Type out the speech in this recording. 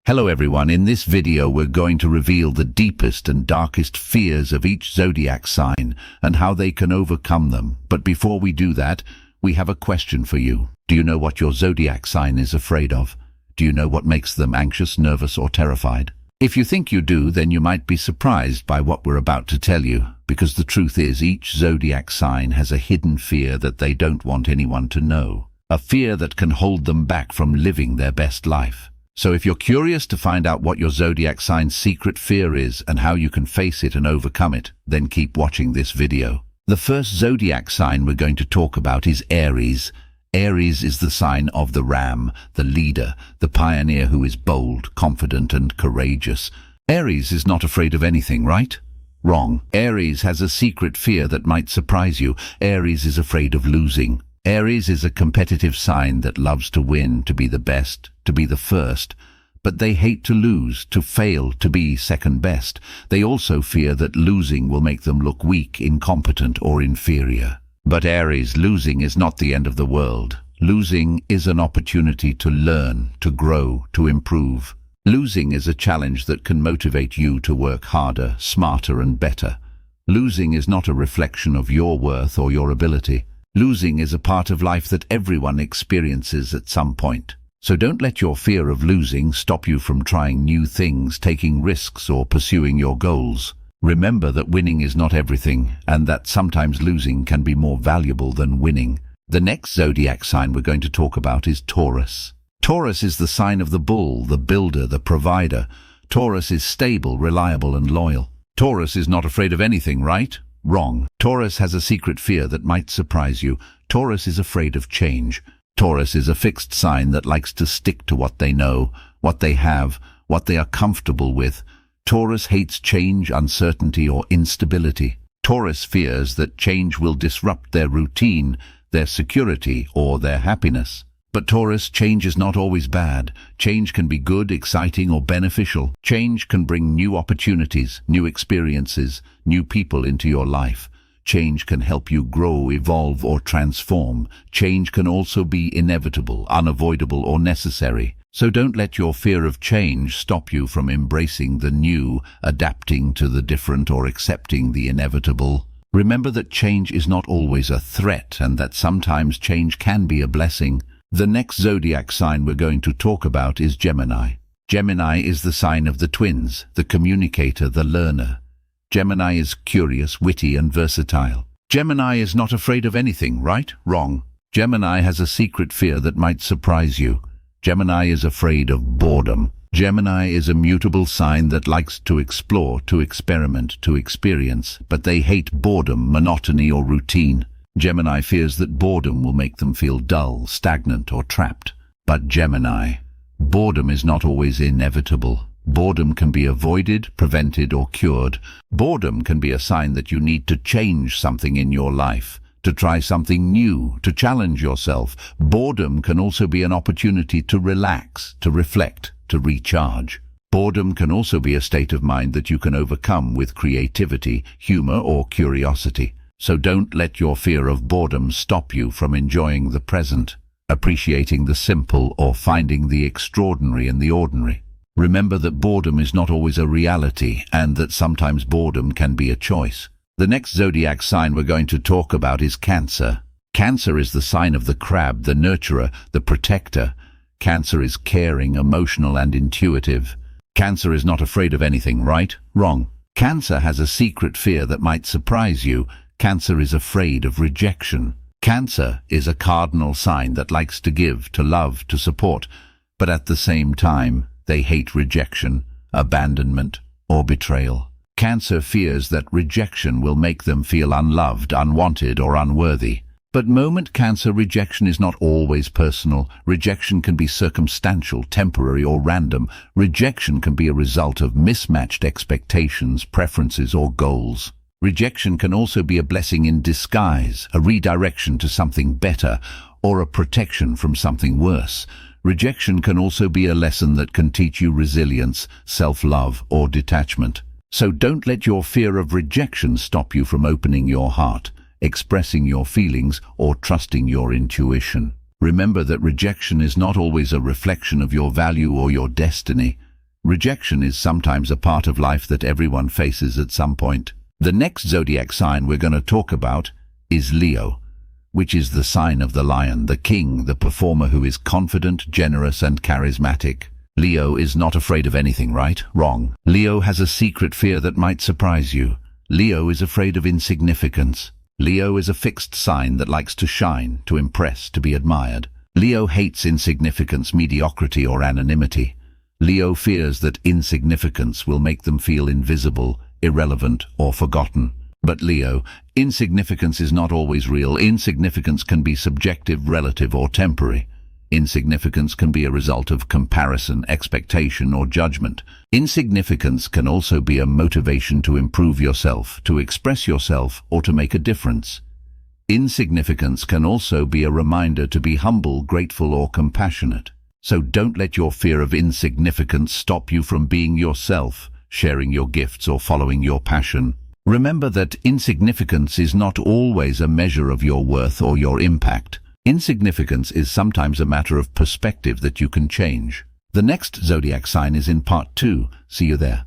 Hello everyone, in this video we're going to reveal the deepest and darkest fears of each zodiac sign and how they can overcome them. But before we do that, we have a question for you. Do you know what your zodiac sign is afraid of? Do you know what makes them anxious, nervous, or terrified? If you think you do, then you might be surprised by what we're about to tell you, because the truth is each zodiac sign has a hidden fear that they don't want anyone to know. A fear that can hold them back from living their best life. So if you're curious to find out what your zodiac sign's secret fear is and how you can face it and overcome it, then keep watching this video. The first zodiac sign we're going to talk about is Aries. Aries is the sign of the ram, the leader, the pioneer who is bold, confident, and courageous. Aries is not afraid of anything, right? Wrong. Aries has a secret fear that might surprise you. Aries is afraid of losing. Aries is a competitive sign that loves to win, to be the best, to be the first. But they hate to lose, to fail, to be second best. They also fear that losing will make them look weak, incompetent, or inferior. But Aries, losing is not the end of the world. Losing is an opportunity to learn, to grow, to improve. Losing is a challenge that can motivate you to work harder, smarter, and better. Losing is not a reflection of your worth or your ability. Losing is a part of life that everyone experiences at some point. So don't let your fear of losing stop you from trying new things, taking risks, or pursuing your goals. Remember that winning is not everything, and that sometimes losing can be more valuable than winning. The next zodiac sign we're going to talk about is Taurus. Taurus is the sign of the bull, the builder, the provider. Taurus is stable, reliable, and loyal. Taurus is not afraid of anything, right? Wrong. Taurus has a secret fear that might surprise you. Taurus is afraid of change. Taurus is a fixed sign that likes to stick to what they know, what they have, what they are comfortable with. Taurus hates change, uncertainty, or instability. Taurus fears that change will disrupt their routine, their security, or their happiness. But Taurus, change is not always bad. Change can be good, exciting, or beneficial. Change can bring new opportunities, new experiences, new people into your life. Change can help you grow, evolve, or transform. Change can also be inevitable, unavoidable, or necessary. So don't let your fear of change stop you from embracing the new, adapting to the different, or accepting the inevitable. Remember that change is not always a threat, and that sometimes change can be a blessing. The next zodiac sign we're going to talk about is Gemini. Gemini is the sign of the twins, the communicator, the learner. Gemini is curious, witty, and versatile. Gemini is not afraid of anything, right? Wrong. Gemini has a secret fear that might surprise you. Gemini is afraid of boredom. Gemini is a mutable sign that likes to explore, to experiment, to experience, but they hate boredom, monotony, or routine. Gemini fears that boredom will make them feel dull, stagnant, or trapped. But Gemini, boredom is not always inevitable. Boredom can be avoided, prevented, or cured. Boredom can be a sign that you need to change something in your life, to try something new, to challenge yourself. Boredom can also be an opportunity to relax, to reflect, to recharge. Boredom can also be a state of mind that you can overcome with creativity, humor, or curiosity. So don't let your fear of boredom stop you from enjoying the present, appreciating the simple, or finding the extraordinary in the ordinary. Remember that boredom is not always a reality, and that sometimes boredom can be a choice. The next zodiac sign we're going to talk about is Cancer. Cancer is the sign of the crab, the nurturer, the protector. Cancer is caring, emotional, and intuitive. Cancer is not afraid of anything, right? Wrong. Cancer has a secret fear that might surprise you. Cancer is afraid of rejection. Cancer is a cardinal sign that likes to give, to love, to support, but at the same time, they hate rejection, abandonment, or betrayal. Cancer fears that rejection will make them feel unloved, unwanted, or unworthy. But Cancer, rejection is not always personal. Rejection can be circumstantial, temporary, or random. Rejection can be a result of mismatched expectations, preferences, or goals. Rejection can also be a blessing in disguise, a redirection to something better, or a protection from something worse. Rejection can also be a lesson that can teach you resilience, self-love, or detachment. So don't let your fear of rejection stop you from opening your heart, expressing your feelings, or trusting your intuition. Remember that rejection is not always a reflection of your value or your destiny. Rejection is sometimes a part of life that everyone faces at some point. The next zodiac sign we're going to talk about is Leo, which is the sign of the lion, the king, the performer who is confident, generous, and charismatic. Leo is not afraid of anything, right? Wrong. Leo has a secret fear that might surprise you. Leo is afraid of insignificance. Leo is a fixed sign that likes to shine, to impress, to be admired. Leo hates insignificance, mediocrity, or anonymity. Leo fears that insignificance will make them feel invisible, irrelevant, or forgotten. But Leo, insignificance is not always real. Insignificance can be subjective, relative, or temporary. Insignificance can be a result of comparison, expectation, or judgment. Insignificance can also be a motivation to improve yourself, to express yourself, or to make a difference. Insignificance can also be a reminder to be humble, grateful, or compassionate. So don't let your fear of insignificance stop you from being yourself, sharing your gifts, or following your passion. Remember that insignificance is not always a measure of your worth or your impact. Insignificance is sometimes a matter of perspective that you can change. The next zodiac sign is in part 2. See you there.